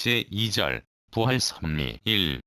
제2절 부활섭리 1.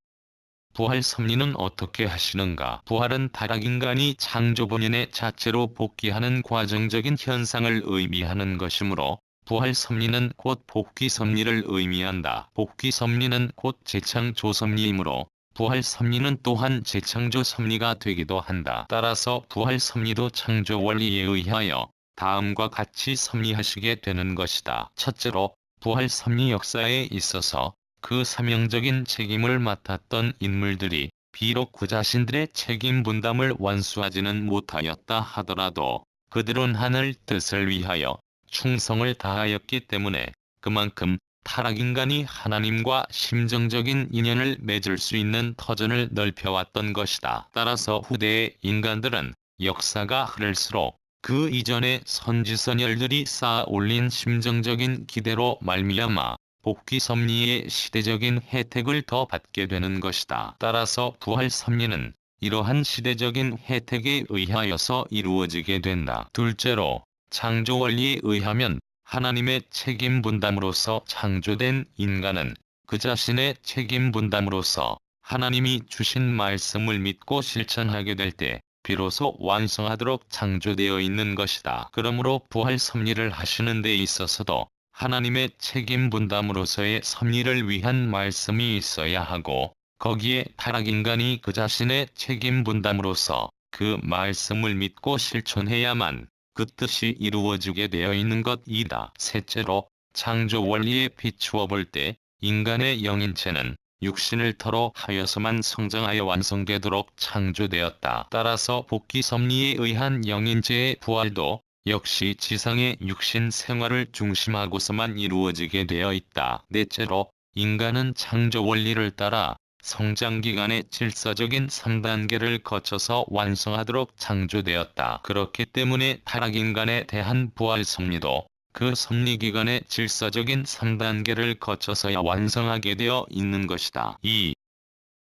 부활섭리는 어떻게 하시는가? 부활은 타락인간이 창조 본연의 자체로 복귀하는 과정적인 현상을 의미하는 것이므로 부활섭리는 곧 복귀섭리를 의미한다. 복귀섭리는 곧 재창조섭리이므로 부활섭리는 또한 재창조섭리가 되기도 한다. 따라서 부활섭리도 창조원리에 의하여 다음과 같이 섭리하시게 되는 것이다. 첫째로 부활섭리 역사에 있어서 그 사명적인 책임을 맡았던 인물들이 비록 그 자신들의 책임 분담을 완수하지는 못하였다 하더라도 그들은 하늘 뜻을 위하여 충성을 다하였기 때문에 그만큼 타락인간이 하나님과 심정적인 인연을 맺을 수 있는 터전을 넓혀왔던 것이다. 따라서 후대의 인간들은 역사가 흐를수록 그 이전의 선지선열들이 쌓아 올린 심정적인 기대로 말미암아 복귀섭리의 시대적인 혜택을 더 받게 되는 것이다. 따라서 부활섭리는 이러한 시대적인 혜택에 의하여서 이루어지게 된다. 둘째로 창조원리에 의하면 하나님의 책임 분담으로서 창조된 인간은 그 자신의 책임 분담으로서 하나님이 주신 말씀을 믿고 실천하게 될 때 비로소 완성하도록 창조되어 있는 것이다. 그러므로 부활섭리를 하시는 데 있어서도 하나님의 책임 분담으로서의 섭리를 위한 말씀이 있어야 하고 거기에 타락인간이 그 자신의 책임 분담으로서 그 말씀을 믿고 실천해야만 그 뜻이 이루어지게 되어 있는 것이다. 셋째로 창조 원리에 비추어 볼 때 인간의 영인체는 육신을 터로 하여서만 성장하여 완성되도록 창조되었다. 따라서 복귀섭리에 의한 영인체의 부활도 역시 지상의 육신 생활을 중심하고서만 이루어지게 되어 있다. 넷째로 인간은 창조 원리를 따라 성장기간의 질서적인 3단계를 거쳐서 완성하도록 창조되었다. 그렇기 때문에 타락인간에 대한 부활섭리도 그 섭리기간의 질서적인 3단계를 거쳐서야 완성하게 되어 있는 것이다. 2.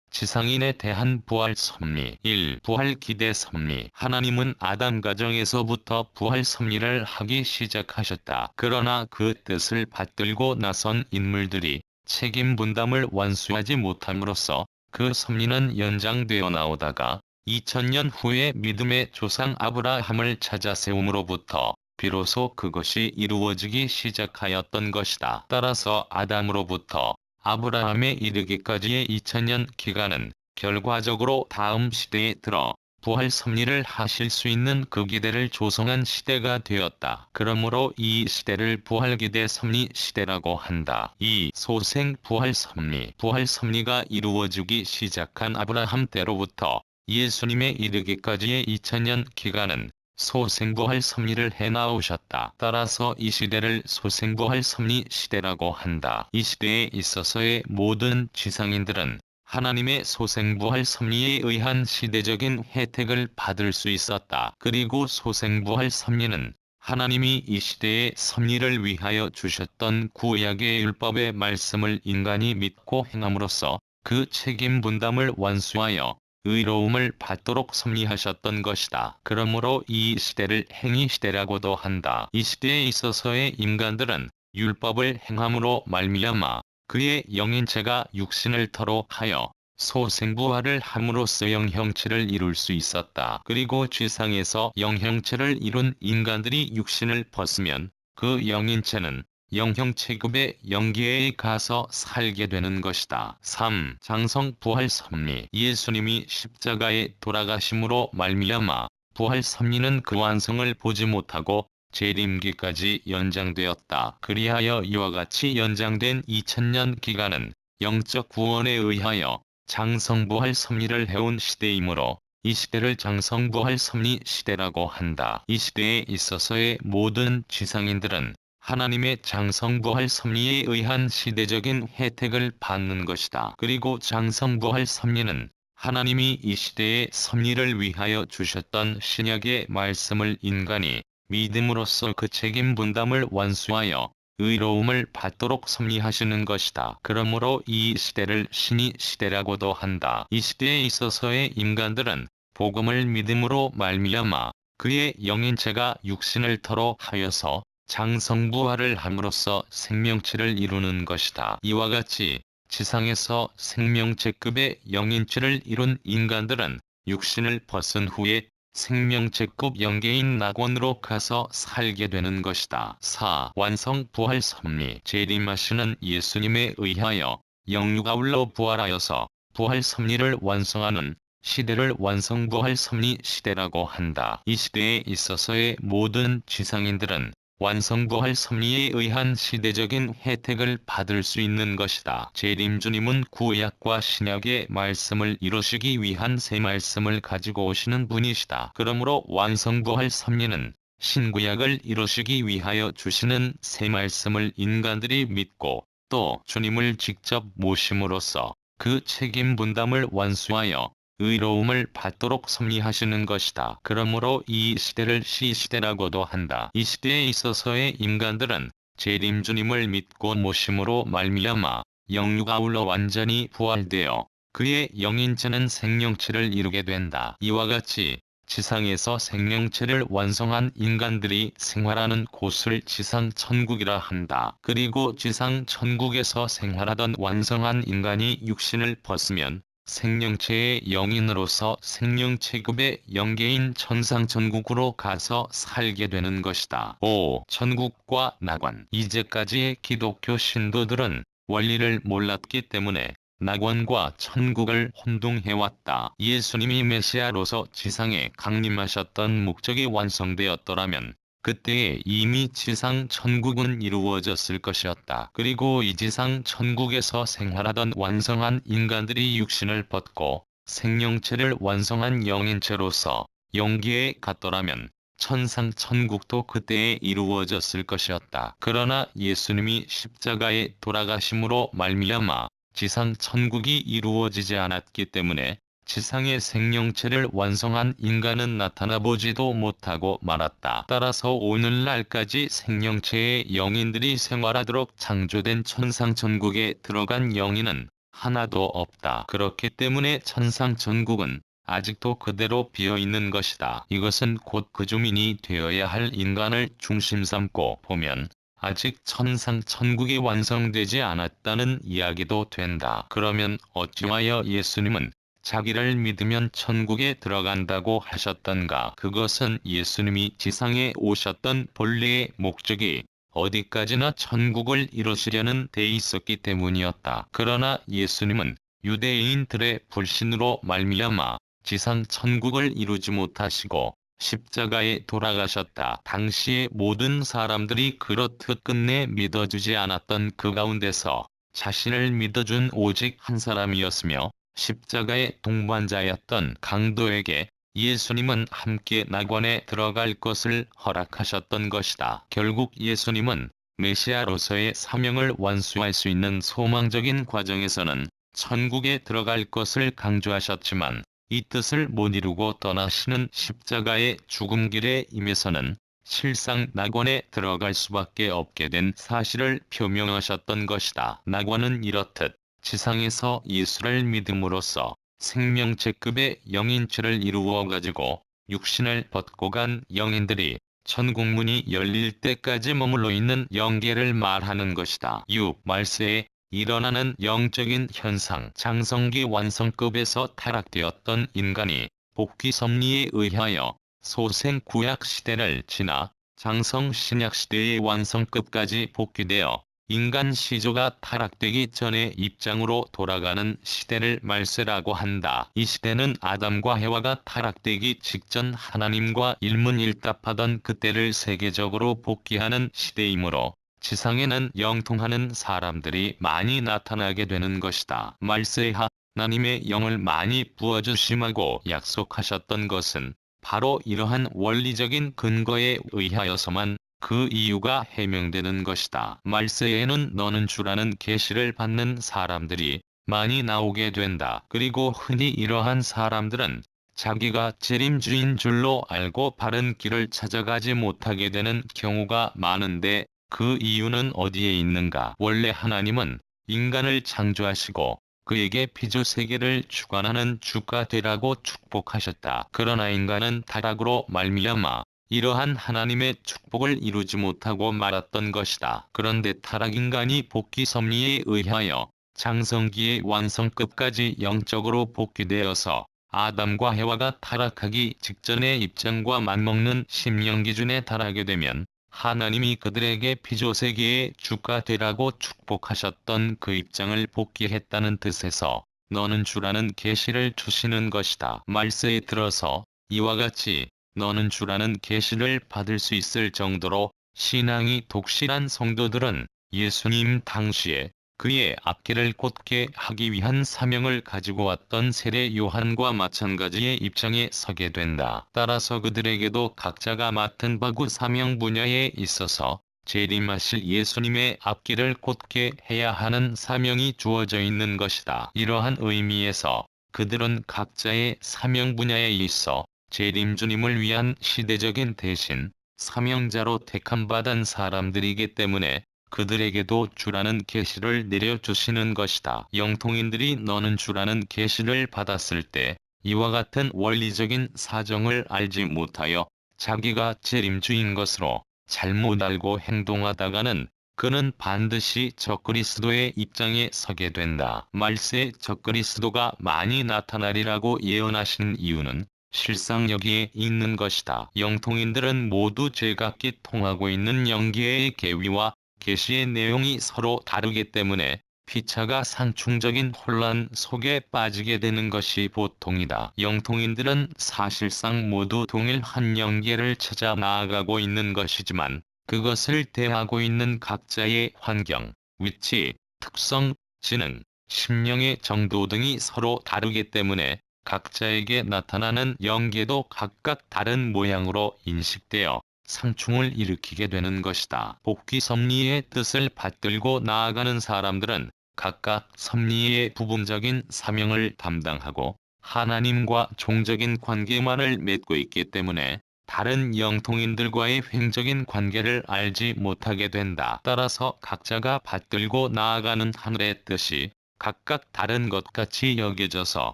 지상인에 대한 부활섭리 1. 부활기대섭리 하나님은 아담 가정에서부터 부활섭리를 하기 시작하셨다. 그러나 그 뜻을 받들고 나선 인물들이 책임 분담을 완수하지 못함으로써 그 섭리는 연장되어 나오다가 2000년 후에 믿음의 조상 아브라함을 찾아 세움으로부터 비로소 그것이 이루어지기 시작하였던 것이다. 따라서 아담으로부터 아브라함에 이르기까지의 2000년 기간은 결과적으로 다음 시대에 들어 부활 섭리를 하실 수 있는 그 기대를 조성한 시대가 되었다. 그러므로 이 시대를 부활기대 섭리 시대라고 한다. 이 소생 부활 섭리 부활 섭리가 이루어지기 시작한 아브라함 때로부터 예수님에 이르기까지의 2000년 기간은 소생부활 섭리를 해나오셨다. 따라서 이 시대를 소생부활 섭리 시대라고 한다. 이 시대에 있어서의 모든 지상인들은 하나님의 소생부활 섭리에 의한 시대적인 혜택을 받을 수 있었다. 그리고 소생부활 섭리는 하나님이 이 시대의 섭리를 위하여 주셨던 구약의 율법의 말씀을 인간이 믿고 행함으로써 그 책임 분담을 완수하여 의로움을 받도록 섭리하셨던 것이다. 그러므로 이 시대를 행위시대라고도 한다. 이 시대에 있어서의 인간들은 율법을 행함으로 말미암아 그의 영인체가 육신을 터로 하여 소생부활을 함으로써 영형체를 이룰 수 있었다. 그리고 지상에서 영형체를 이룬 인간들이 육신을 벗으면 그 영인체는 영형체급의 영계에 가서 살게 되는 것이다. 3. 장성 부활 섭리 예수님이 십자가에 돌아가심으로 말미암아 부활 섭리는 그 완성을 보지 못하고 재림기까지 연장되었다. 그리하여 이와 같이 연장된 2000년 기간은 영적 구원에 의하여 장성부활 섭리를 해온 시대이므로 이 시대를 장성부활 섭리 시대라고 한다. 이 시대에 있어서의 모든 지상인들은 하나님의 장성부활 섭리에 의한 시대적인 혜택을 받는 것이다. 그리고 장성부활 섭리는 하나님이 이 시대의 섭리를 위하여 주셨던 신약의 말씀을 인간이 믿음으로써 그 책임 분담을 완수하여 의로움을 받도록 섭리하시는 것이다. 그러므로 이 시대를 신의 시대라고도 한다. 이 시대에 있어서의 인간들은 복음을 믿음으로 말미암아 그의 영인체가 육신을 터로 하여서 장성부활을 함으로써 생명체를 이루는 것이다. 이와 같이 지상에서 생명체급의 영인체를 이룬 인간들은 육신을 벗은 후에 생명체급 영계인 낙원으로 가서 살게 되는 것이다. 4. 완성 부활 섭리. 재림하시는 예수님에 의하여 영유가 울러 부활하여서 부활 섭리를 완성하는 시대를 완성 부활 섭리 시대라고 한다. 이 시대에 있어서의 모든 지상인들은 완성부활 섭리에 의한 시대적인 혜택을 받을 수 있는 것이다. 재림주님은 구약과 신약의 말씀을 이루시기 위한 새 말씀을 가지고 오시는 분이시다. 그러므로 완성부활 섭리는 신구약을 이루시기 위하여 주시는 새 말씀을 인간들이 믿고 또 주님을 직접 모심으로써 그 책임 분담을 완수하여 의로움을 받도록 섭리하시는 것이다. 그러므로 이 시대를 시시대라고도 한다. 이 시대에 있어서의 인간들은 재림주님을 믿고 모심으로 말미암아 영유가 울러 완전히 부활되어 그의 영인체는 생명체를 이루게 된다. 이와 같이 지상에서 생명체를 완성한 인간들이 생활하는 곳을 지상천국이라 한다. 그리고 지상천국에서 생활하던 완성한 인간이 육신을 벗으면 생명체의 영인으로서 생명체급의 영계인 천상천국으로 가서 살게 되는 것이다. 5. 천국과 낙원. 이제까지의 기독교 신도들은 원리를 몰랐기 때문에 낙원과 천국을 혼동해왔다. 예수님이 메시아로서 지상에 강림하셨던 목적이 완성되었더라면 그때에 이미 지상 천국은 이루어졌을 것이었다. 그리고 이 지상 천국에서 생활하던 완성한 인간들이 육신을 벗고 생명체를 완성한 영인체로서 영계에 갔더라면 천상 천국도 그때에 이루어졌을 것이었다. 그러나 예수님이 십자가에 돌아가심으로 말미암아 지상 천국이 이루어지지 않았기 때문에 지상의 생명체를 완성한 인간은 나타나보지도 못하고 말았다. 따라서 오늘날까지 생명체의 영인들이 생활하도록 창조된 천상천국에 들어간 영인은 하나도 없다. 그렇기 때문에 천상천국은 아직도 그대로 비어있는 것이다. 이것은 곧 그 주민이 되어야 할 인간을 중심 삼고 보면 아직 천상천국이 완성되지 않았다는 이야기도 된다. 그러면 어찌하여 예수님은 자기를 믿으면 천국에 들어간다고 하셨던가? 그것은 예수님이 지상에 오셨던 본래의 목적이 어디까지나 천국을 이루시려는 데 있었기 때문이었다. 그러나 예수님은 유대인들의 불신으로 말미암아 지상 천국을 이루지 못하시고 십자가에 돌아가셨다. 당시의 모든 사람들이 그렇듯 끝내 믿어주지 않았던 그 가운데서 자신을 믿어준 오직 한 사람이었으며 십자가의 동반자였던 강도에게 예수님은 함께 낙원에 들어갈 것을 허락하셨던 것이다. 결국 예수님은 메시아로서의 사명을 완수할 수 있는 소망적인 과정에서는 천국에 들어갈 것을 강조하셨지만 이 뜻을 못 이루고 떠나시는 십자가의 죽음길에 임해서는 실상 낙원에 들어갈 수밖에 없게 된 사실을 표명하셨던 것이다. 낙원은 이렇듯 지상에서 예수를 믿음으로써 생명체급의 영인체를 이루어 가지고 육신을 벗고 간 영인들이 천국문이 열릴 때까지 머물러 있는 영계를 말하는 것이다. 6. 말세에 일어나는 영적인 현상. 장성기 완성급에서 타락되었던 인간이 복귀 섭리에 의하여 소생 구약 시대를 지나 장성 신약 시대의 완성급까지 복귀되어 인간 시조가 타락되기 전의 입장으로 돌아가는 시대를 말세라고 한다. 이 시대는 아담과 해와가 타락되기 직전 하나님과 일문일답하던 그때를 세계적으로 복귀하는 시대이므로 지상에는 영통하는 사람들이 많이 나타나게 되는 것이다. 말세에 하나님의 영을 많이 부어주심하고 약속하셨던 것은 바로 이러한 원리적인 근거에 의하여서만 그 이유가 해명되는 것이다. 말세에는 너는 주라는 계시를 받는 사람들이 많이 나오게 된다. 그리고 흔히 이러한 사람들은 자기가 재림주인 줄로 알고 바른 길을 찾아가지 못하게 되는 경우가 많은데 그 이유는 어디에 있는가? 원래 하나님은 인간을 창조하시고 그에게 피조세계를 주관하는 주가 되라고 축복하셨다. 그러나 인간은 타락으로 말미암아 이러한 하나님의 축복을 이루지 못하고 말았던 것이다. 그런데 타락인간이 복귀 섭리에 의하여 장성기의 완성급까지 영적으로 복귀되어서 아담과 해와가 타락하기 직전의 입장과 맞먹는 심령 기준에 달하게 되면 하나님이 그들에게 피조세계의 주가 되라고 축복하셨던 그 입장을 복귀했다는 뜻에서 너는 주라는 계시를 주시는 것이다. 말세에 들어서 이와 같이 너는 주라는 계시를 받을 수 있을 정도로 신앙이 독실한 성도들은 예수님 당시에 그의 앞길을 곧게 하기 위한 사명을 가지고 왔던 세례 요한과 마찬가지의 입장에 서게 된다. 따라서 그들에게도 각자가 맡은 바구 사명 분야에 있어서 재림하실 예수님의 앞길을 곧게 해야 하는 사명이 주어져 있는 것이다. 이러한 의미에서 그들은 각자의 사명 분야에 있어 재림 주님을 위한 시대적인 대신 사명자로 택함받은 사람들이기 때문에 그들에게도 주라는 계시를 내려주시는 것이다. 영통인들이 너는 주라는 계시를 받았을 때 이와 같은 원리적인 사정을 알지 못하여 자기가 재림주인 것으로 잘못 알고 행동하다가는 그는 반드시 적그리스도의 입장에 서게 된다. 말세 적그리스도가 많이 나타나리라고 예언하신 이유는 실상 여기에 있는 것이다. 영통인들은 모두 제각기 통하고 있는 영계의 계위와 계시의 내용이 서로 다르기 때문에 피차가 상충적인 혼란 속에 빠지게 되는 것이 보통이다. 영통인들은 사실상 모두 동일한 영계를 찾아 나아가고 있는 것이지만 그것을 대하고 있는 각자의 환경, 위치, 특성, 지능, 심령의 정도 등이 서로 다르기 때문에 각자에게 나타나는 영계도 각각 다른 모양으로 인식되어 상충을 일으키게 되는 것이다. 복귀 섭리의 뜻을 받들고 나아가는 사람들은 각각 섭리의 부분적인 사명을 담당하고 하나님과 종적인 관계만을 맺고 있기 때문에 다른 영통인들과의 횡적인 관계를 알지 못하게 된다. 따라서 각자가 받들고 나아가는 하늘의 뜻이 각각 다른 것 같이 여겨져서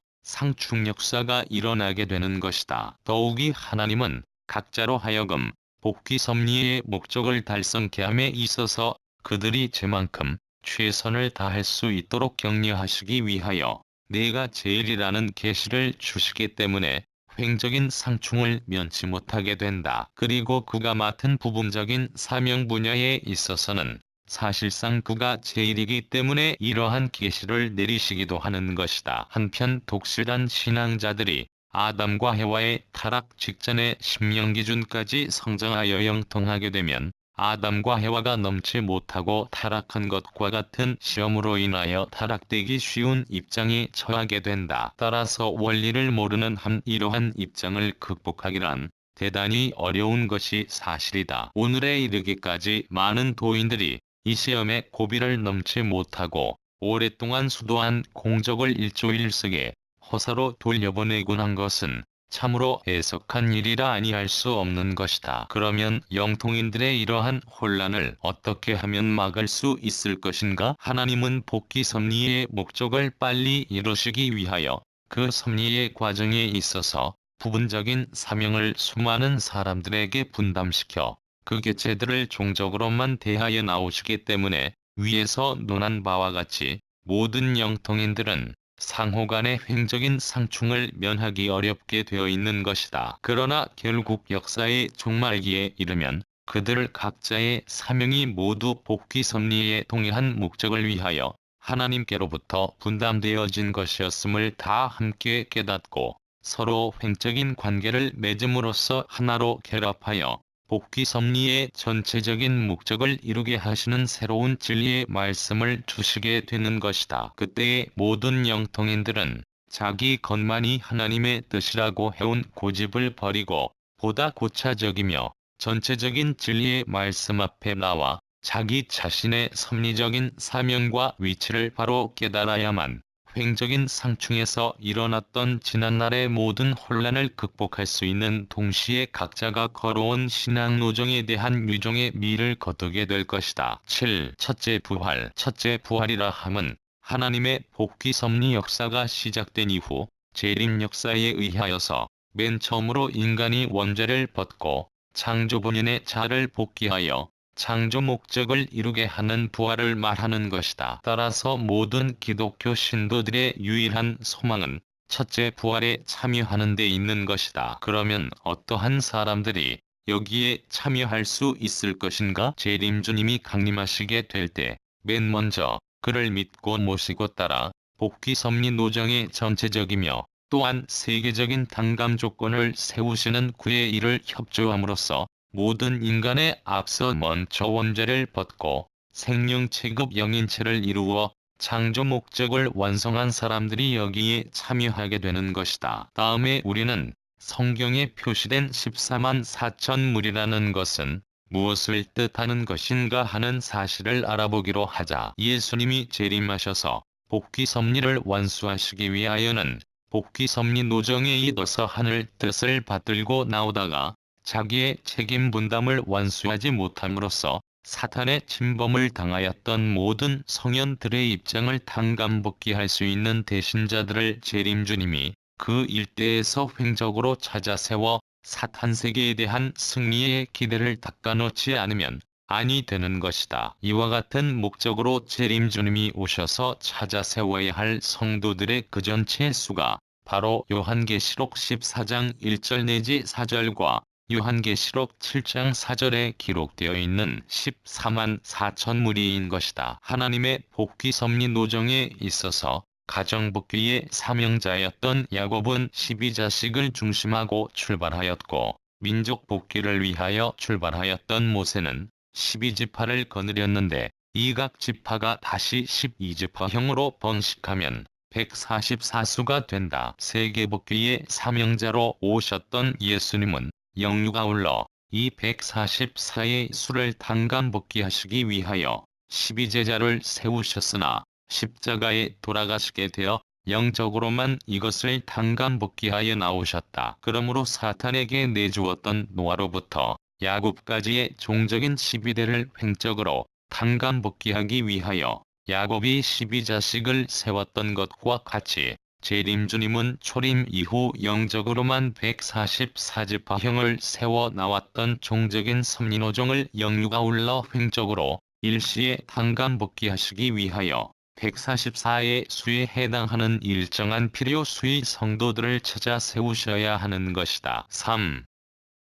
상충 역사가 일어나게 되는 것이다. 더욱이 하나님은 각자로 하여금 복귀 섭리의 목적을 달성케 함에 있어서 그들이 제만큼 최선을 다할 수 있도록 격려하시기 위하여 내가 제일이라는 계시를 주시기 때문에 횡적인 상충을 면치 못하게 된다. 그리고 그가 맡은 부분적인 사명 분야에 있어서는 사실상 그가 제일이기 때문에 이러한 계시를 내리시기도 하는 것이다. 한편 독실한 신앙자들이 아담과 해와의 타락 직전의 심령 기준까지 성장하여 영통하게 되면 아담과 해와가 넘지 못하고 타락한 것과 같은 시험으로 인하여 타락되기 쉬운 입장에 처하게 된다. 따라서 원리를 모르는 한 이러한 입장을 극복하기란 대단히 어려운 것이 사실이다. 오늘에 이르기까지 많은 도인들이 이 시험에 고비를 넘지 못하고 오랫동안 수도한 공적을 일조일석에 허사로 돌려보내곤 한 것은 참으로 애석한 일이라 아니할 수 없는 것이다. 그러면 영통인들의 이러한 혼란을 어떻게 하면 막을 수 있을 것인가? 하나님은 복귀 섭리의 목적을 빨리 이루시기 위하여 그 섭리의 과정에 있어서 부분적인 사명을 수많은 사람들에게 분담시켜 그 개체들을 종적으로만 대하여 나오시기 때문에 위에서 논한 바와 같이 모든 영통인들은 상호간의 횡적인 상충을 면하기 어렵게 되어 있는 것이다. 그러나 결국 역사의 종말기에 이르면 그들 각자의 사명이 모두 복귀 섭리의 동일한 목적을 위하여 하나님께로부터 분담되어진 것이었음을 다 함께 깨닫고 서로 횡적인 관계를 맺음으로써 하나로 결합하여 복귀 섭리의 전체적인 목적을 이루게 하시는 새로운 진리의 말씀을 주시게 되는 것이다. 그때의 모든 영통인들은 자기 것만이 하나님의 뜻이라고 해온 고집을 버리고 보다 고차적이며 전체적인 진리의 말씀 앞에 나와 자기 자신의 섭리적인 사명과 위치를 바로 깨달아야만 횡적인 상충에서 일어났던 지난날의 모든 혼란을 극복할 수 있는 동시에 각자가 걸어온 신앙 노정에 대한 유종의 미를 거두게 될 것이다. 7. 첫째 부활. 첫째 부활이라 함은 하나님의 복귀 섭리 역사가 시작된 이후 재림 역사에 의하여서 맨 처음으로 인간이 원죄를 벗고 창조 본연의 자아를 복귀하여 창조 목적을 이루게 하는 부활을 말하는 것이다. 따라서 모든 기독교 신도들의 유일한 소망은 첫째 부활에 참여하는 데 있는 것이다. 그러면 어떠한 사람들이 여기에 참여할 수 있을 것인가? 재림주님이 강림하시게 될 때 맨 먼저 그를 믿고 모시고 따라 복귀 섭리 노정의 전체적이며 또한 세계적인 당감 조건을 세우시는 그의 일을 협조함으로써 모든 인간에 앞서 먼저 원죄를 벗고 생명 체급 영인체를 이루어 창조 목적을 완성한 사람들이 여기에 참여하게 되는 것이다. 다음에 우리는 성경에 표시된 14만 4천 무리라는 것은 무엇을 뜻하는 것인가 하는 사실을 알아보기로 하자. 예수님이 재림하셔서 복귀 섭리를 완수하시기 위하여는 복귀 섭리 노정에 이어서 하늘 뜻을 받들고 나오다가 자기의 책임 분담을 완수하지 못함으로써 사탄의 침범을 당하였던 모든 성현들의 입장을 당감복귀할 수 있는 대신자들을 재림주님이 그 일대에서 횡적으로 찾아 세워 사탄 세계에 대한 승리의 기대를 닦아놓지 않으면 아니 되는 것이다. 이와 같은 목적으로 재림주님이 오셔서 찾아 세워야 할 성도들의 그 전체 수가 바로 요한계시록 14장 1절 내지 4절과 요한계시록 7장 4절에 기록되어 있는 14만 4천 무리인 것이다. 하나님의 복귀 섭리 노정에 있어서 가정복귀의 사명자였던 야곱은 12자식을 중심하고 출발하였고 민족 복귀를 위하여 출발하였던 모세는 12지파를 거느렸는데 이 각 지파가 다시 12지파형으로 번식하면 144수가 된다. 세계복귀의 사명자로 오셨던 예수님은 영유가 울러 이 144의 수를 당감복귀하시기 위하여 12제자를 세우셨으나 십자가에 돌아가시게 되어 영적으로만 이것을 당감복귀하여 나오셨다. 그러므로 사탄에게 내주었던 노아로부터 야곱까지의 종적인 12대를 횡적으로 당감복귀하기 위하여 야곱이 12자식을 세웠던 것과 같이 재림주님은 초림 이후 영적으로만 144지파형을 세워 나왔던 종적인 섭리노정을 영유가 울러 횡적으로 일시에 당감복귀하시기 위하여 144의 수에 해당하는 일정한 필요 수의 성도들을 찾아 세우셔야 하는 것이다. 3.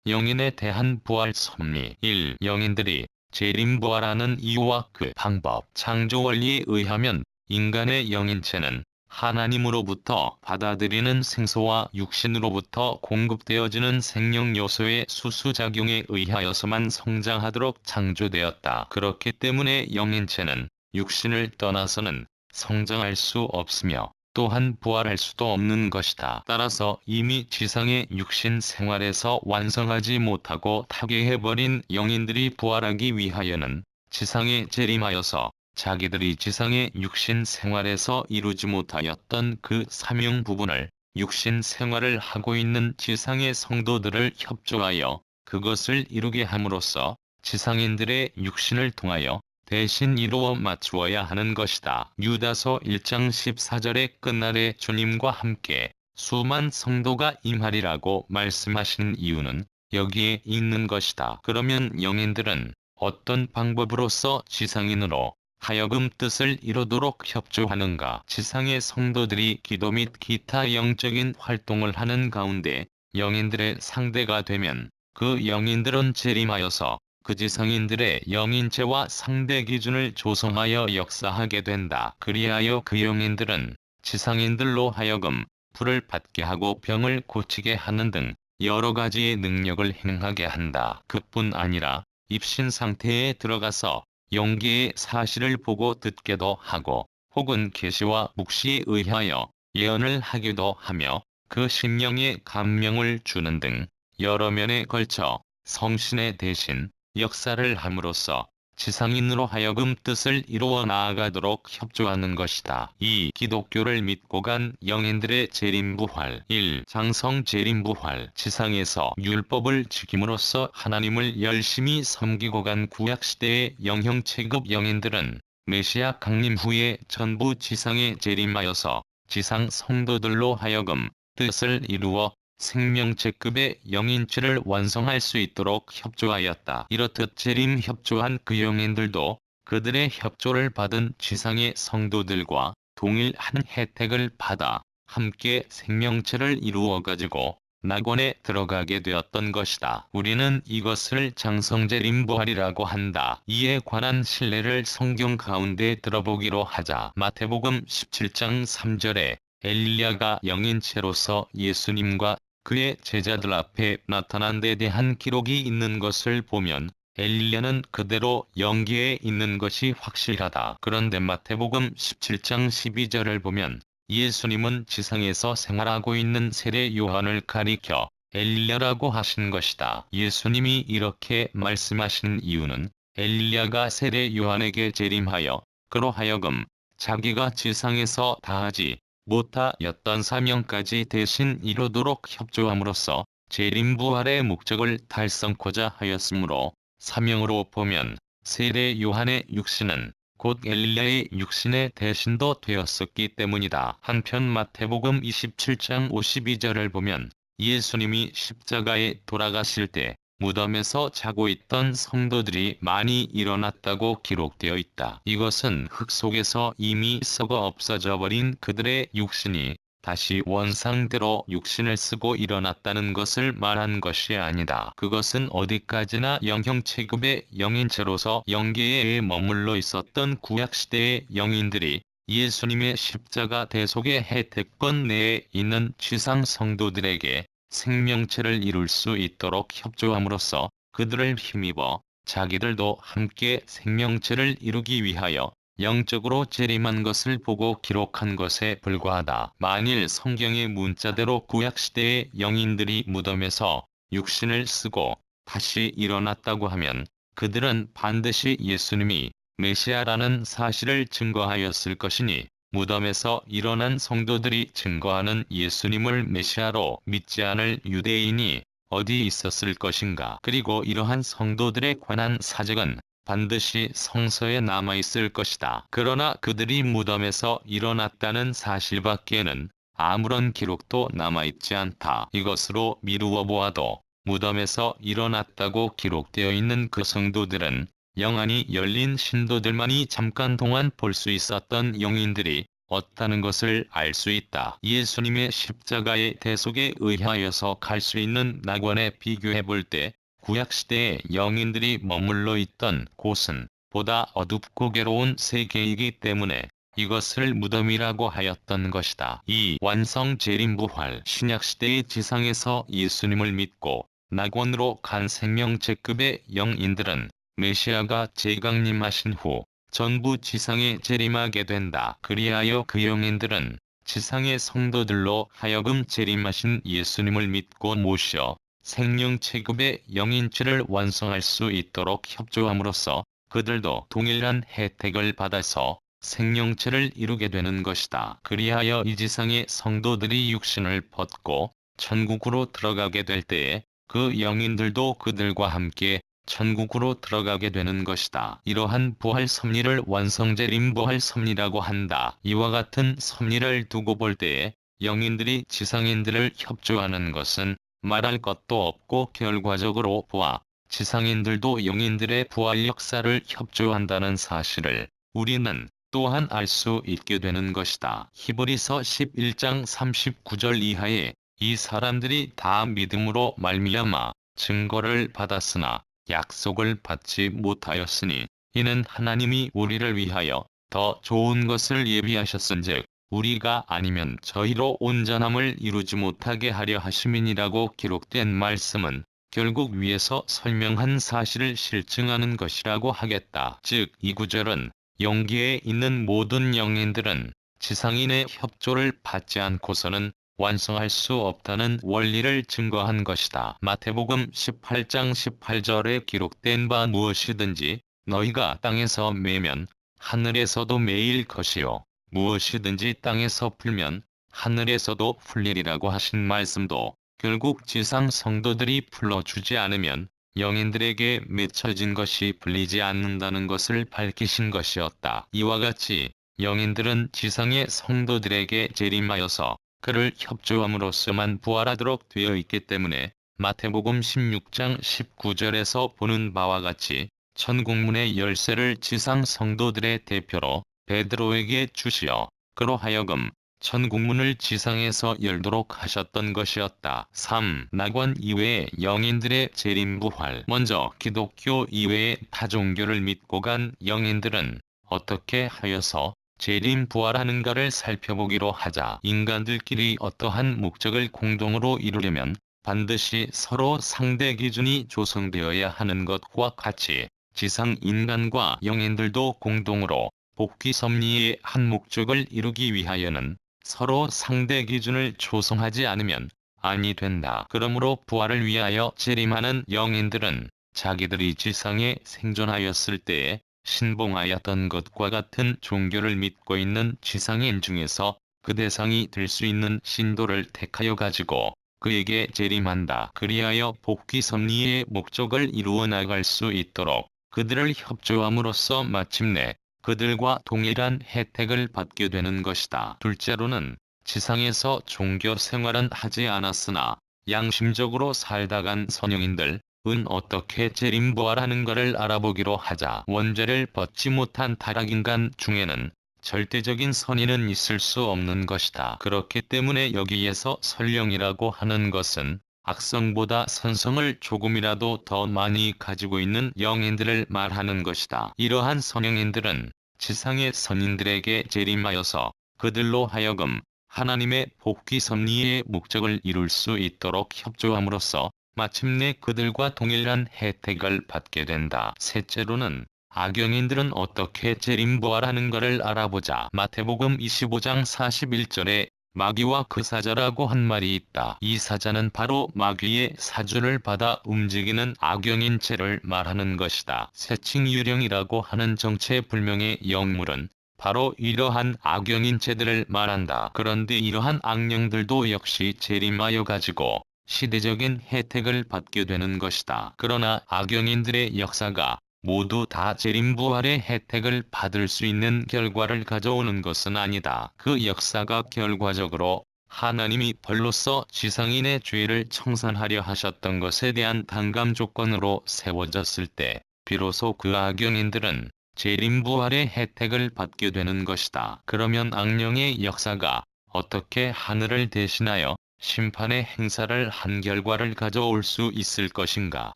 영인에 대한 부활 섭리 1. 영인들이 재림부활하는 이유와 그 방법. 창조 원리에 의하면 인간의 영인체는 하나님으로부터 받아들이는 생소와 육신으로부터 공급되어지는 생명 요소의 수수작용에 의하여서만 성장하도록 창조되었다. 그렇기 때문에 영인체는 육신을 떠나서는 성장할 수 없으며 또한 부활할 수도 없는 것이다. 따라서 이미 지상의 육신 생활에서 완성하지 못하고 타계해버린 영인들이 부활하기 위하여는 지상에 재림하여서 자기들이 지상의 육신 생활에서 이루지 못하였던 그 사명 부분을 육신 생활을 하고 있는 지상의 성도들을 협조하여 그것을 이루게 함으로써 지상인들의 육신을 통하여 대신 이루어 맞추어야 하는 것이다. 유다서 1장 14절의 끝날에 주님과 함께 수만 성도가 임하리라고 말씀하신 이유는 여기에 있는 것이다. 그러면 영인들은 어떤 방법으로서 지상인으로 하여금 뜻을 이루도록 협조하는가? 지상의 성도들이 기도 및 기타 영적인 활동을 하는 가운데 영인들의 상대가 되면 그 영인들은 재림하여서 그 지상인들의 영인체와 상대 기준을 조성하여 역사하게 된다. 그리하여 그 영인들은 지상인들로 하여금 불을 받게 하고 병을 고치게 하는 등 여러 가지의 능력을 행하게 한다. 그뿐 아니라 입신 상태에 들어가서 영계의 사실을 보고 듣게도 하고 혹은 계시와 묵시에 의하여 예언을 하기도 하며 그 심령에 감명을 주는 등 여러 면에 걸쳐 성신의 대신 역사를 함으로써 지상인으로 하여금 뜻을 이루어 나아가도록 협조하는 것이다. 2. 기독교를 믿고 간 영인들의 재림부활 1. 장성 재림부활 지상에서 율법을 지킴으로써 하나님을 열심히 섬기고 간 구약시대의 영형체급 영인들은 메시아 강림 후에 전부 지상에 재림하여서 지상 성도들로 하여금 뜻을 이루어 생명체급의 영인체를 완성할 수 있도록 협조하였다. 이렇듯 재림 협조한 그 영인들도 그들의 협조를 받은 지상의 성도들과 동일한 혜택을 받아 함께 생명체를 이루어 가지고 낙원에 들어가게 되었던 것이다. 우리는 이것을 장성재림부활이라고 한다. 이에 관한 신뢰를 성경 가운데 들어보기로 하자. 마태복음 17장 3절에 엘리야가 영인체로서 예수님과 그의 제자들 앞에 나타난 데 대한 기록이 있는 것을 보면 엘리야는 그대로 영계에 있는 것이 확실하다. 그런데 마태복음 17장 12절을 보면 예수님은 지상에서 생활하고 있는 세례 요한을 가리켜 엘리야라고 하신 것이다. 예수님이 이렇게 말씀하신 이유는 엘리야가 세례 요한에게 재림하여 그로 하여금 자기가 지상에서 다하지 못하였던 사명까지 대신 이루도록 협조함으로써 재림부활의 목적을 달성코자 하였으므로, 사명으로 보면 세례 요한의 육신은 곧 엘리야의 육신의 대신도 되었었기 때문이다. 한편 마태복음 27장 52절을 보면 예수님이 십자가에 돌아가실 때 무덤에서 자고 있던 성도들이 많이 일어났다고 기록되어 있다. 이것은 흙 속에서 이미 썩어 없어져 버린 그들의 육신이 다시 원상대로 육신을 쓰고 일어났다는 것을 말한 것이 아니다. 그것은 어디까지나 영형체급의 영인체로서 영계에 머물러 있었던 구약시대의 영인들이 예수님의 십자가 대속의 혜택권 내에 있는 지상 성도들에게 생명체를 이룰 수 있도록 협조함으로써 그들을 힘입어 자기들도 함께 생명체를 이루기 위하여 영적으로 재림한 것을 보고 기록한 것에 불과하다. 만일 성경의 문자대로 구약시대의 영인들이 무덤에서 육신을 쓰고 다시 일어났다고 하면 그들은 반드시 예수님이 메시아라는 사실을 증거하였을 것이니, 무덤에서 일어난 성도들이 증거하는 예수님을 메시아로 믿지 않을 유대인이 어디 있었을 것인가. 그리고 이러한 성도들에 관한 사적은 반드시 성서에 남아있을 것이다. 그러나 그들이 무덤에서 일어났다는 사실밖에는 아무런 기록도 남아있지 않다. 이것으로 미루어 보아도 무덤에서 일어났다고 기록되어 있는 그 성도들은 영안이 열린 신도들만이 잠깐 동안 볼 수 있었던 영인들이 없다는 것을 알 수 있다. 예수님의 십자가의 대속에 의하여서 갈 수 있는 낙원에 비교해 볼 때 구약시대의 영인들이 머물러 있던 곳은 보다 어둡고 괴로운 세계이기 때문에 이것을 무덤이라고 하였던 것이다. 이 완성 재림부활 신약시대의 지상에서 예수님을 믿고 낙원으로 간 생명체급의 영인들은 메시아가 재강림하신 후 전부 지상에 재림하게 된다. 그리하여 그 영인들은 지상의 성도들로 하여금 재림하신 예수님을 믿고 모셔 생명체급의 영인체를 완성할 수 있도록 협조함으로써 그들도 동일한 혜택을 받아서 생명체를 이루게 되는 것이다. 그리하여 이 지상의 성도들이 육신을 벗고 천국으로 들어가게 될 때에 그 영인들도 그들과 함께 천국으로 들어가게 되는 것이다. 이러한 부활 섭리를 완성재림부활 섭리라고 한다. 이와 같은 섭리를 두고 볼 때에 영인들이 지상인들을 협조하는 것은 말할 것도 없고, 결과적으로 보아 지상인들도 영인들의 부활 역사를 협조한다는 사실을 우리는 또한 알 수 있게 되는 것이다. 히브리서 11장 39절 이하에 이 사람들이 다 믿음으로 말미암아 증거를 받았으나 약속을 받지 못하였으니 이는 하나님이 우리를 위하여 더 좋은 것을 예비하셨은즉 우리가 아니면 저희로 온전함을 이루지 못하게 하려 하심이니라고 기록된 말씀은 결국 위에서 설명한 사실을 실증하는 것이라고 하겠다. 즉 이 구절은 영계에 있는 모든 영인들은 지상인의 협조를 받지 않고서는 완성할 수 없다는 원리를 증거한 것이다. 마태복음 18장 18절에 기록된 바 무엇이든지 너희가 땅에서 매면 하늘에서도 매일 것이요 무엇이든지 땅에서 풀면 하늘에서도 풀리리라고 하신 말씀도 결국 지상 성도들이 풀어주지 않으면 영인들에게 맺혀진 것이 풀리지 않는다는 것을 밝히신 것이었다. 이와 같이 영인들은 지상의 성도들에게 재림하여서 그를 협조함으로써만 부활하도록 되어 있기 때문에 마태복음 16장 19절에서 보는 바와 같이 천국문의 열쇠를 지상 성도들의 대표로 베드로에게 주시어 그로 하여금 천국문을 지상에서 열도록 하셨던 것이었다. 3. 낙원 이외의 영인들의 재림부활. 먼저 기독교 이외의 타종교를 믿고 간 영인들은 어떻게 하여서 재림부활하는가를 살펴보기로 하자. 인간들끼리 어떠한 목적을 공동으로 이루려면 반드시 서로 상대 기준이 조성되어야 하는 것과 같이 지상 인간과 영인들도 공동으로 복귀 섭리의 한 목적을 이루기 위하여는 서로 상대 기준을 조성하지 않으면 아니 된다. 그러므로 부활을 위하여 재림하는 영인들은 자기들이 지상에 생존하였을 때에 신봉하였던 것과 같은 종교를 믿고 있는 지상인 중에서 그 대상이 될 수 있는 신도를 택하여 가지고 그에게 재림한다. 그리하여 복귀 섭리의 목적을 이루어 나갈 수 있도록 그들을 협조함으로써 마침내 그들과 동일한 혜택을 받게 되는 것이다. 둘째로는 지상에서 종교 생활은 하지 않았으나 양심적으로 살다 간 선영인들은 어떻게 재림부활하는가를 알아보기로 하자. 원죄를 벗지 못한 타락인간 중에는 절대적인 선인은 있을 수 없는 것이다. 그렇기 때문에 여기에서 선령이라고 하는 것은 악성보다 선성을 조금이라도 더 많이 가지고 있는 영인들을 말하는 것이다. 이러한 선영인들은 지상의 선인들에게 재림하여서 그들로 하여금 하나님의 복귀 섭리의 목적을 이룰 수 있도록 협조함으로써 마침내 그들과 동일한 혜택을 받게 된다. 셋째로는 악영인들은 어떻게 재림부활하는가를 알아보자. 마태복음 25장 41절에 마귀와 그 사자라고 한 말이 있다. 이 사자는 바로 마귀의 사주를 받아 움직이는 악영인체를 말하는 것이다. 세칭유령이라고 하는 정체불명의 영물은 바로 이러한 악영인체들을 말한다. 그런데 이러한 악령들도 역시 재림하여 가지고 시대적인 혜택을 받게 되는 것이다. 그러나 악영인들의 역사가 모두 다 재림부활의 혜택을 받을 수 있는 결과를 가져오는 것은 아니다. 그 역사가 결과적으로 하나님이 벌로써 지상인의 죄를 청산하려 하셨던 것에 대한 단감 조건으로 세워졌을 때 비로소 그 악영인들은 재림부활의 혜택을 받게 되는 것이다. 그러면 악령의 역사가 어떻게 하늘을 대신하여 심판의 행사를 한 결과를 가져올 수 있을 것인가?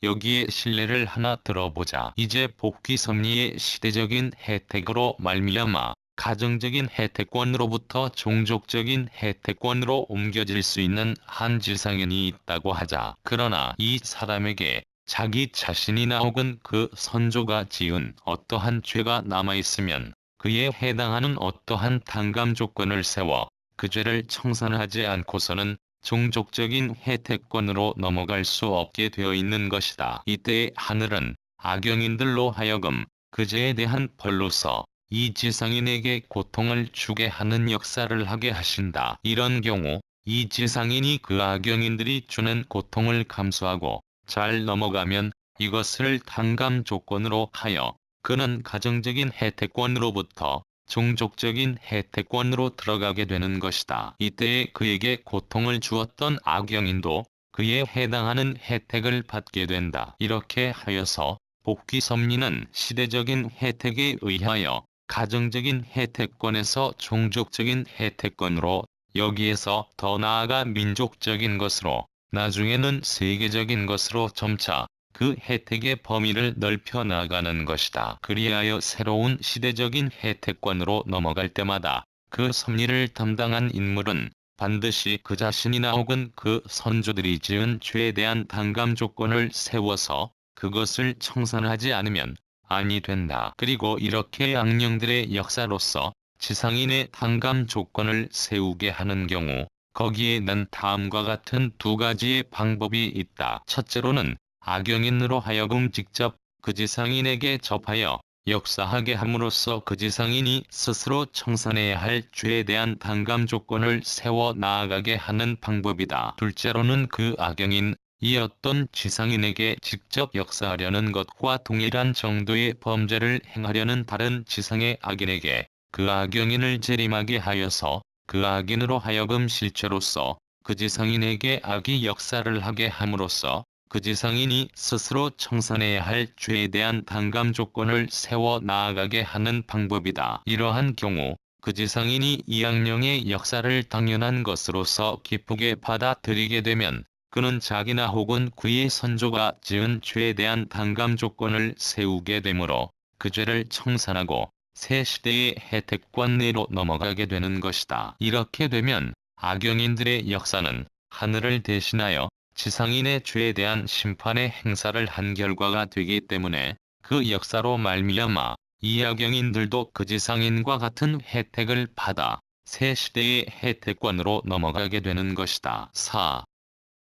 여기에 신뢰를 하나 들어보자. 이제 복귀 섭리의 시대적인 혜택으로 말미암아 가정적인 혜택권으로부터 종족적인 혜택권으로 옮겨질 수 있는 한 지상인이 있다고 하자. 그러나 이 사람에게 자기 자신이나 혹은 그 선조가 지은 어떠한 죄가 남아있으면 그에 해당하는 어떠한 단감 조건을 세워 그 죄를 청산하지 않고서는 종족적인 혜택권으로 넘어갈 수 없게 되어 있는 것이다. 이때 하늘은 악영인들로 하여금 그 죄에 대한 벌로서 이 지상인에게 고통을 주게 하는 역사를 하게 하신다. 이런 경우 이 지상인이 그 악영인들이 주는 고통을 감수하고 잘 넘어가면 이것을 단감 조건으로 하여 그는 가정적인 혜택권으로부터 종족적인 혜택권으로 들어가게 되는 것이다. 이때에 그에게 고통을 주었던 악영인도 그에 해당하는 혜택을 받게 된다. 이렇게 하여서 복귀 섭리는 시대적인 혜택에 의하여 가정적인 혜택권에서 종족적인 혜택권으로, 여기에서 더 나아가 민족적인 것으로, 나중에는 세계적인 것으로 점차 그 혜택의 범위를 넓혀 나가는 것이다. 그리하여 새로운 시대적인 혜택권으로 넘어갈 때마다 그 섭리를 담당한 인물은 반드시 그 자신이나 혹은 그 선조들이 지은 죄에 대한 단감 조건을 세워서 그것을 청산하지 않으면 아니 된다. 그리고 이렇게 악령들의 역사로서 지상인의 단감 조건을 세우게 하는 경우 거기에는 다음과 같은 두 가지의 방법이 있다. 첫째로는 악영인으로 하여금 직접 그 지상인에게 접하여 역사하게 함으로써 그 지상인이 스스로 청산해야 할 죄에 대한 단감 조건을 세워 나아가게 하는 방법이다. 둘째로는 그 악영인, 이 어떤 지상인에게 직접 역사하려는 것과 동일한 정도의 범죄를 행하려는 다른 지상의 악인에게 그 악영인을 재림하게 하여서 그 악인으로 하여금 실체로서 그 지상인에게 악의 역사를 하게 함으로써 그 지상인이 스스로 청산해야 할 죄에 대한 단감 조건을 세워 나아가게 하는 방법이다. 이러한 경우 그 지상인이 이 악령의 역사를 당연한 것으로서 기쁘게 받아들이게 되면 그는 자기나 혹은 그의 선조가 지은 죄에 대한 단감 조건을 세우게 되므로 그 죄를 청산하고 새 시대의 혜택관 내로 넘어가게 되는 것이다. 이렇게 되면 악영인들의 역사는 하늘을 대신하여 지상인의 죄에 대한 심판의 행사를 한 결과가 되기 때문에 그 역사로 말미암아 이 악영인들도 그 지상인과 같은 혜택을 받아 새 시대의 혜택관으로 넘어가게 되는 것이다. 4.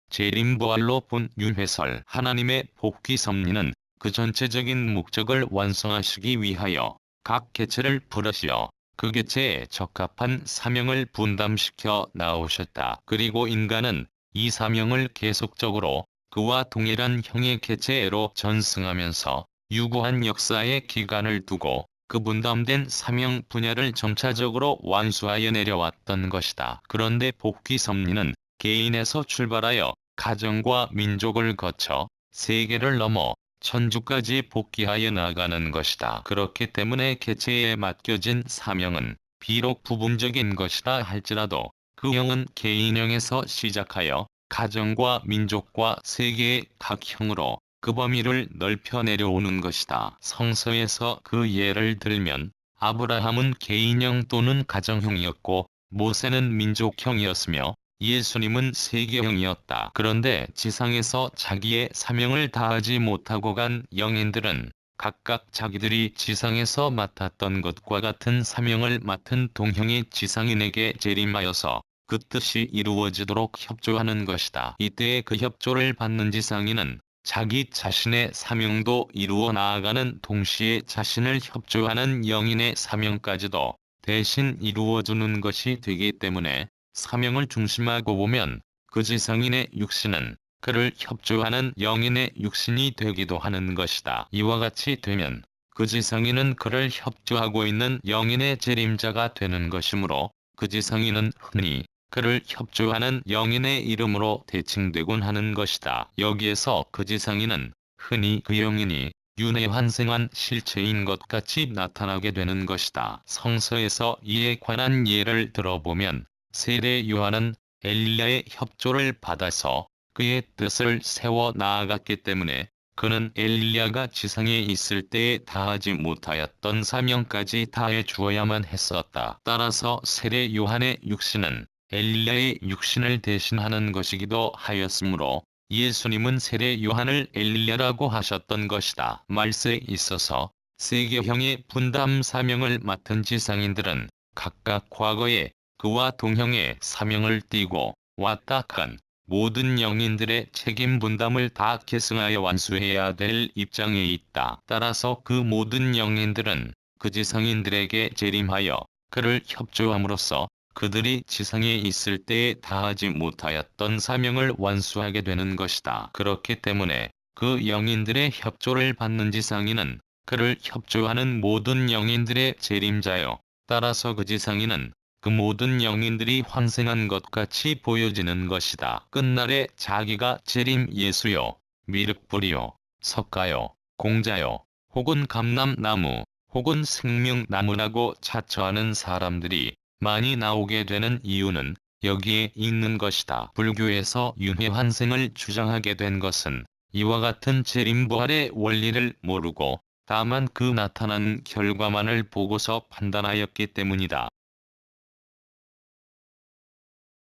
재림부활로 본 유해설. 하나님의 복귀 섭리는 그 전체적인 목적을 완성하시기 위하여 각 개체를 부르시어 그 개체에 적합한 사명을 분담시켜 나오셨다. 그리고 인간은 이 사명을 계속적으로 그와 동일한 형의 개체로 전승하면서 유구한 역사의 기간을 두고 그 분담된 사명 분야를 점차적으로 완수하여 내려왔던 것이다. 그런데 복귀 섭리는 개인에서 출발하여 가정과 민족을 거쳐 세계를 넘어 천주까지 복귀하여 나가는 것이다. 그렇기 때문에 개체에 맡겨진 사명은 비록 부분적인 것이라 할지라도 그 형은 개인형에서 시작하여 가정과 민족과 세계의 각 형으로 그 범위를 넓혀 내려오는 것이다. 성서에서 그 예를 들면 아브라함은 개인형 또는 가정형이었고 모세는 민족형이었으며 예수님은 세계형이었다. 그런데 지상에서 자기의 사명을 다하지 못하고 간 영인들은 각각 자기들이 지상에서 맡았던 것과 같은 사명을 맡은 동형의 지상인에게 재림하여서 그 뜻이 이루어지도록 협조하는 것이다. 이때 그 협조를 받는 지상인은 자기 자신의 사명도 이루어 나아가는 동시에 자신을 협조하는 영인의 사명까지도 대신 이루어주는 것이 되기 때문에 사명을 중심하고 보면 그 지상인의 육신은 그를 협조하는 영인의 육신이 되기도 하는 것이다. 이와 같이 되면 그 지상인은 그를 협조하고 있는 영인의 재림자가 되는 것이므로 그 지상인은 흔히 그를 협조하는 영인의 이름으로 대칭되곤 하는 것이다. 여기에서 그 지상인은 흔히 그 영인이 윤회 환생한 실체인 것 같이 나타나게 되는 것이다. 성서에서 이에 관한 예를 들어보면 세례 요한은 엘리야의 협조를 받아서 그의 뜻을 세워 나아갔기 때문에 그는 엘리야가 지상에 있을 때에 다하지 못하였던 사명까지 다해 주어야만 했었다. 따라서 세례 요한의 육신은 엘리야의 육신을 대신하는 것이기도 하였으므로 예수님은 세례 요한을 엘리야라고 하셨던 것이다. 말세에 있어서 세계형의 분담 사명을 맡은 지상인들은 각각 과거에 그와 동형의 사명을 띠고 왔다 간 모든 영인들의 책임 분담을 다 계승하여 완수해야 될 입장에 있다. 따라서 그 모든 영인들은 그 지상인들에게 재림하여 그를 협조함으로써 그들이 지상에 있을 때에 다하지 못하였던 사명을 완수하게 되는 것이다. 그렇기 때문에 그 영인들의 협조를 받는 지상인은 그를 협조하는 모든 영인들의 재림자요. 따라서 그 지상인은 그 모든 영인들이 환생한 것 같이 보여지는 것이다. 끝날에 자기가 재림 예수요, 미륵불이요, 석가요, 공자요, 혹은 감람나무, 혹은 생명나무라고 자처하는 사람들이 많이 나오게 되는 이유는 여기에 있는 것이다. 불교에서 윤회환생을 주장하게 된 것은 이와 같은 재림부활의 원리를 모르고 다만 그 나타난 결과만을 보고서 판단하였기 때문이다.